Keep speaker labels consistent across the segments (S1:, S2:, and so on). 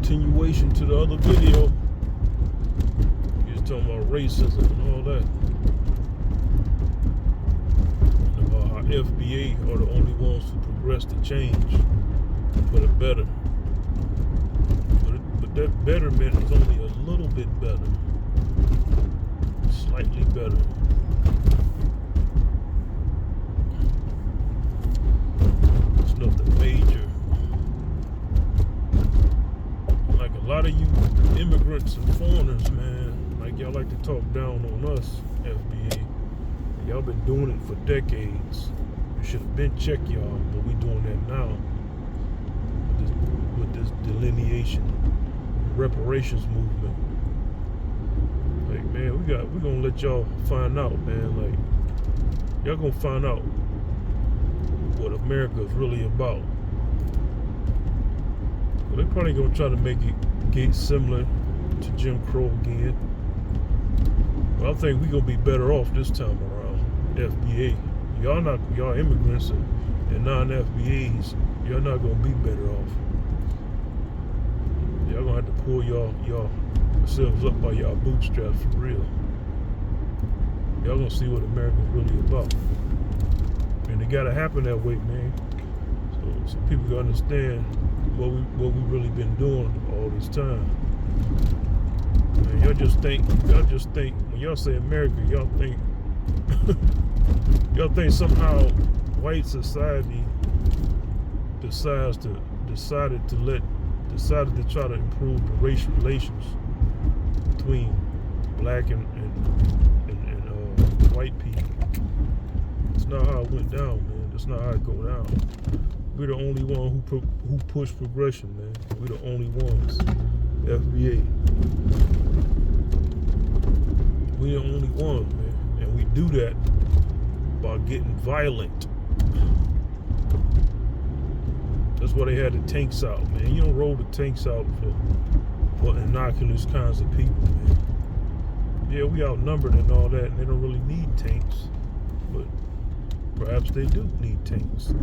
S1: continuation to the other video. He was talking about racism and all that. And about how FBA are the only ones who progress the change for the better. But that betterment is only a little bit better. Slightly better. It's nothing major. Like a lot of you immigrants and foreigners, man, like y'all like to talk down on us, FBA. Y'all been doing it for decades. We should have been check y'all, but we doing that now with this delineation, reparations movement. Like, man, we're gonna let y'all find out, man. Like, y'all gonna find out what America is really about. Well, they're probably gonna try to make it get similar to Jim Crow again. But I think we're gonna be better off this time around. FBA, y'all immigrants and non-FBAs, y'all not gonna be better off. Y'all gonna have to pull y'all yourselves up by y'all bootstraps for real. Y'all gonna see what America's really about. And it gotta happen that way, man. So people gotta understand what we really been doing all this time. Man, y'all just think when y'all say America, y'all think somehow white society decided to try to improve the race relations between black and white people. It's not how it went down, man. That's not how it go down. We're the only one who push progression, man. We're the only ones. FBA. We're the only ones, man. And we do that by getting violent. That's why they had the tanks out, man. You don't roll the tanks out for innocuous kinds of people, man. Yeah, we outnumbered and all that, and they don't really need tanks. But perhaps they do need tanks.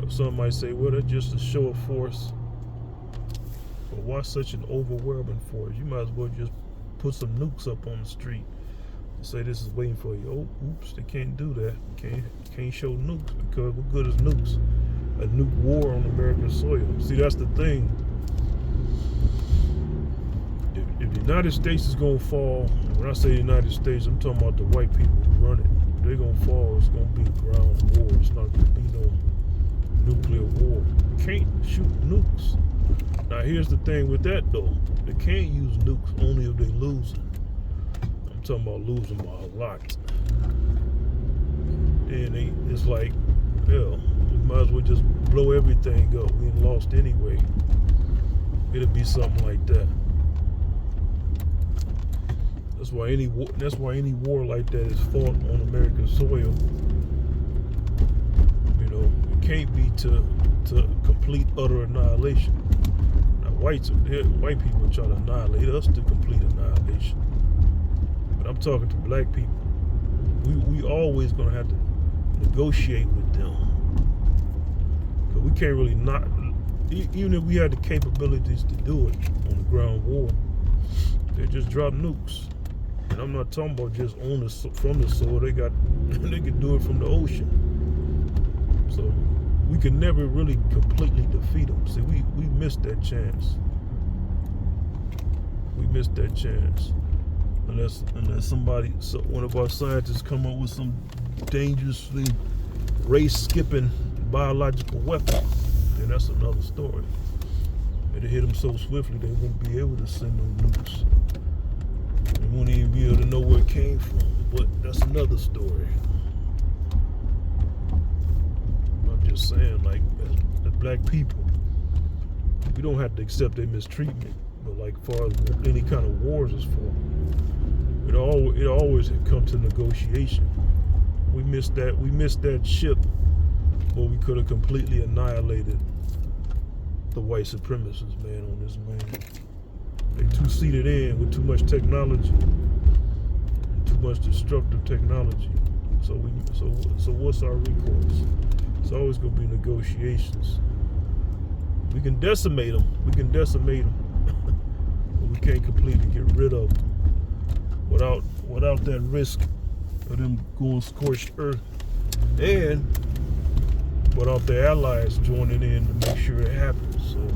S1: Some might say, well, that's just a show of force. But why such an overwhelming force? You might as well just put some nukes up on the street and say this is waiting for you. Oh, oops, they can't do that. Can't show nukes, because what good is nukes? A nuke war on American soil. See, that's the thing. If the United States is gonna fall, when I say the United States, I'm talking about the white people who run it. If they're gonna fall, it's gonna be a ground war. It's not gonna be no nuclear war. You can't shoot nukes. Now here's the thing with that though. They can't use nukes only if they losing. I'm talking about losing by a lot. Then it's like, hell, we might as well just blow everything up. We ain't lost anyway. It'll be something like that. That's why any war like that is fought on American soil. You know, it can't be to complete utter annihilation. Now white people are trying to annihilate us to complete annihilation. But I'm talking to black people. We always gonna have to negotiate with them. Cause we can't really even if we had the capabilities to do it on the ground war, they just drop nukes. And I'm not talking about just from the soil. They can do it from the ocean. So we can never really completely defeat them. See, we missed that chance. We missed that chance. Unless one of our scientists come up with some dangerously race-skipping biological weapon, then that's another story. It'll hit them so swiftly they won't be able to send no nukes. They won't even be able to know where it came from. But that's another story. I'm just saying, like, as black people, we don't have to accept their mistreatment. But like, far as any kind of wars is for, it always had come to negotiation. We missed that ship where we could have completely annihilated the white supremacists, man, on this land. They too seated in with too much technology, too much destructive technology. So what's our recourse? It's always gonna be negotiations. We can decimate them. We can decimate them. But we can't completely get rid of them without that risk of them going scorched earth, and without their allies joining in to make sure it happens. So,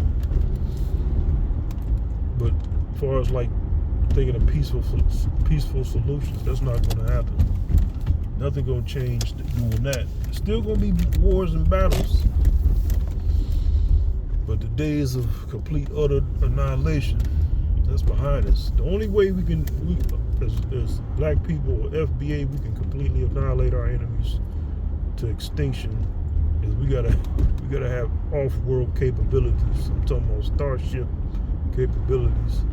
S1: but as far as like thinking of peaceful solutions, that's not going to happen. Nothing going to change doing that. There's still going to be wars and battles, but the days of complete utter annihilation, that's behind us. The only way we as black people or FBA, we can completely annihilate our enemies to extinction is we gotta have off-world capabilities. I'm talking about starship capabilities,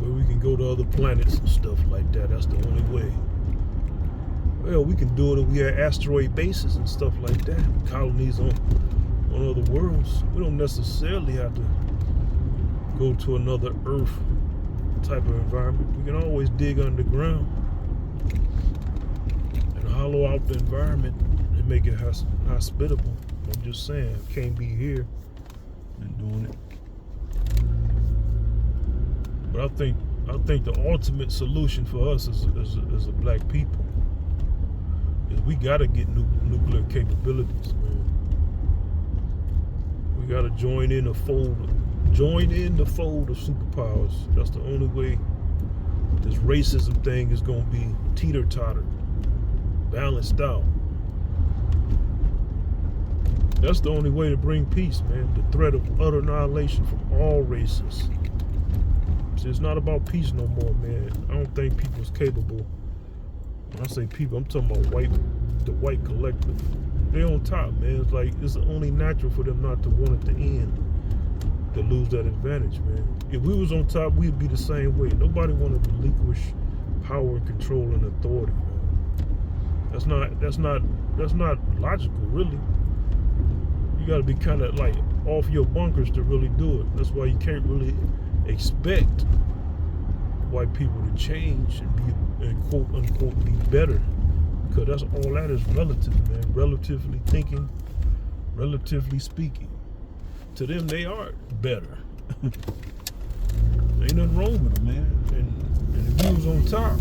S1: where we can go to other planets and stuff like that. That's the only way. Well, we can do it if we have asteroid bases and stuff like that, colonies on other worlds. We don't necessarily have to go to another Earth type of environment. We can always dig underground and hollow out the environment and make it hospitable. I'm just saying, can't be here and doing it. But I think the ultimate solution for us as a black people is we gotta get nuclear capabilities, man. We gotta join in the fold of superpowers. That's the only way this racism thing is gonna be teeter-tottered, balanced out. That's the only way to bring peace, man. The threat of utter annihilation from all races. See, it's not about peace no more, man. I don't think people's capable. When I say people, I'm talking about the white collective. They're on top, man. It's like it's only natural for them not to want it to end, to lose that advantage, man. If we was on top, we'd be the same way. Nobody want to relinquish power and control and authority, man. That's not logical, really. You got to be kind of like off your bunkers to really do it. That's why you can't really expect white people to change and be, and quote unquote, be better, because that's all that is relative, man. Relatively thinking, relatively speaking, to them they are better. Ain't nothing wrong with them, man. And if you was on top,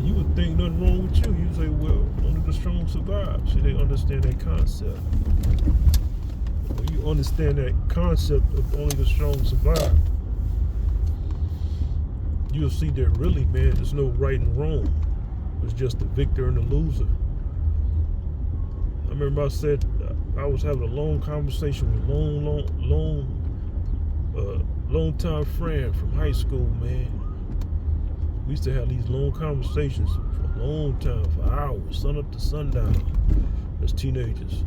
S1: you would think nothing wrong with you. You'd say, well, only the strong survive. See, they understand that concept. When you understand that concept of only the strong survive, you'll see that really, man, there's no right and wrong. It's just the victor and the loser. I remember I said I was having a long conversation with a long time friend from high school, man. We used to have these long conversations for a long time, for hours, sun up to sundown, as teenagers.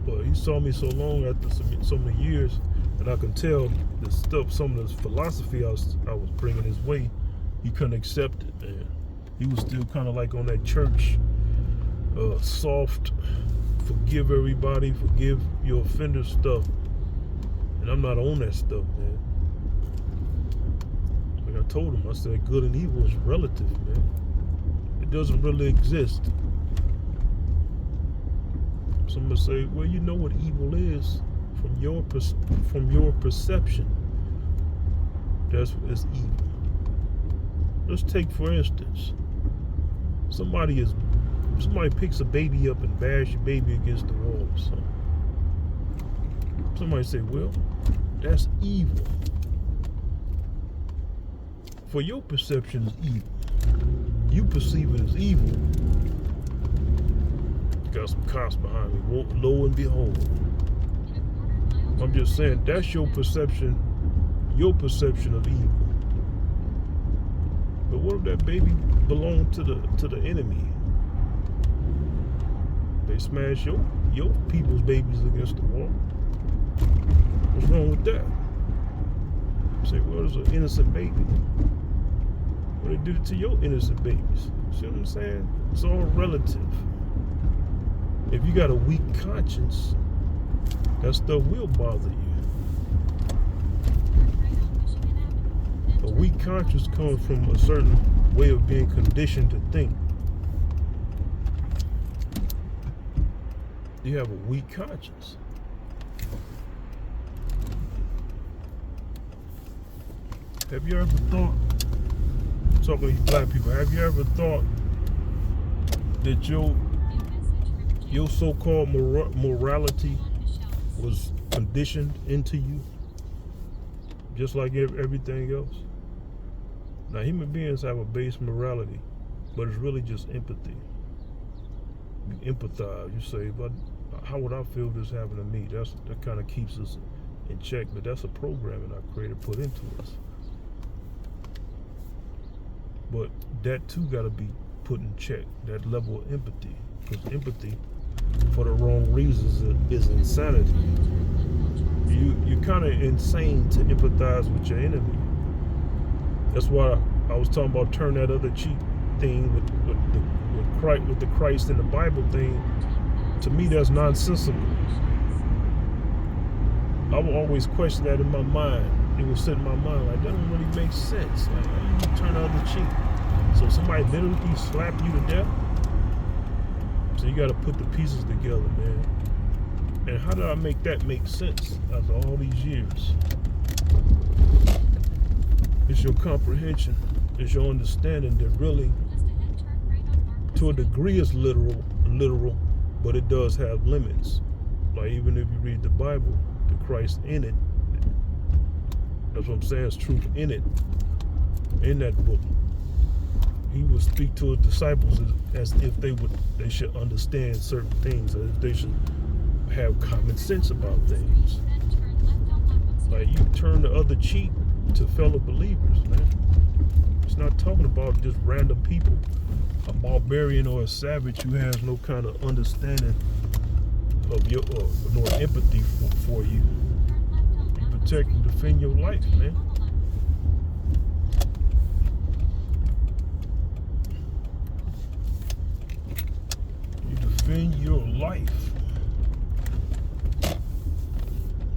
S1: But he saw me so long after so many years, and I can tell the stuff, some of the philosophy I was bringing his way, he couldn't accept it, man. He was still kind of like on that church, soft, forgive everybody, forgive your offenders stuff. And I'm not on that stuff, man. Like I told him, I said, good and evil is relative, man. It doesn't really exist. Somebody say, well, you know what evil is from your perception. That's what is evil. Let's take, for instance, somebody picks a baby up and bashes your baby against the wall or something. Somebody say, well, that's evil. For your perception is evil. You perceive it as evil. Got some cops behind me. Lo and behold. I'm just saying, that's your perception of evil. But what if that baby belonged to the enemy? They smash your people's babies against the wall. What's wrong with that? Say, well, there's an innocent baby. Well, they did it to your innocent babies. See what I'm saying? It's all relative. If you got a weak conscience, that stuff will bother you. A weak conscience comes from a certain way of being conditioned to think. You have a weak conscience. Have you ever thought, talking to these black people, have you ever thought that your so-called morality was conditioned into you, just like everything else? Now, human beings have a base morality, but it's really just empathy. You empathize. You say, but how would I feel if this happened to me? That kind of keeps us in check, but that's a programming our Creator put into us. But that too got to be put in check, that level of empathy, because empathy for the wrong reasons is insanity. You're kind of insane to empathize with your enemy. That's why I was talking about turn that other cheek thing with the Christ in the Bible thing. To me, that's nonsensical. I will always question that in my mind. It will sit in my mind like, that don't really make sense. Like, how do you turn the other cheek? So somebody literally slap you to death? So you got to put the pieces together, man. And how did I make that make sense after all these years? It's your comprehension. It's your understanding that really, to a degree, is literal, but it does have limits. Like, even if you read the Bible, the Christ in it, that's what I'm saying, it's truth in it, in that book. He would speak to his disciples as if they should understand certain things, as if they should have common sense about things. Like, you turn the other cheek to fellow believers, man. It's not talking about just random people, a barbarian or a savage who has no kind of understanding of your nor empathy for you. You protect and defend your life, man. You defend your life,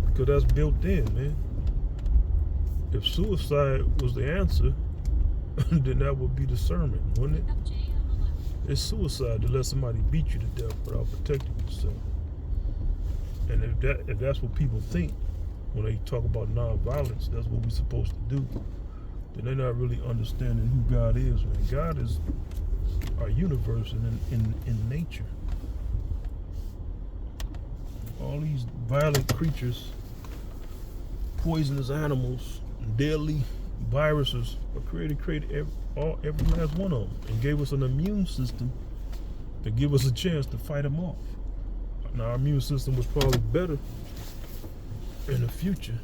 S1: because that's built in, man. If suicide was the answer, then that would be the sermon, wouldn't it? It's suicide to let somebody beat you to death without protecting yourself. And if that's what people think when they talk about nonviolence, that's what we're supposed to do, then they're not really understanding who God is, man. God is our universe and in nature. All these violent creatures, poisonous animals, deadly viruses are created every last one of them, and gave us an immune system to give us a chance to fight them off. Now, our immune system was probably better in the future,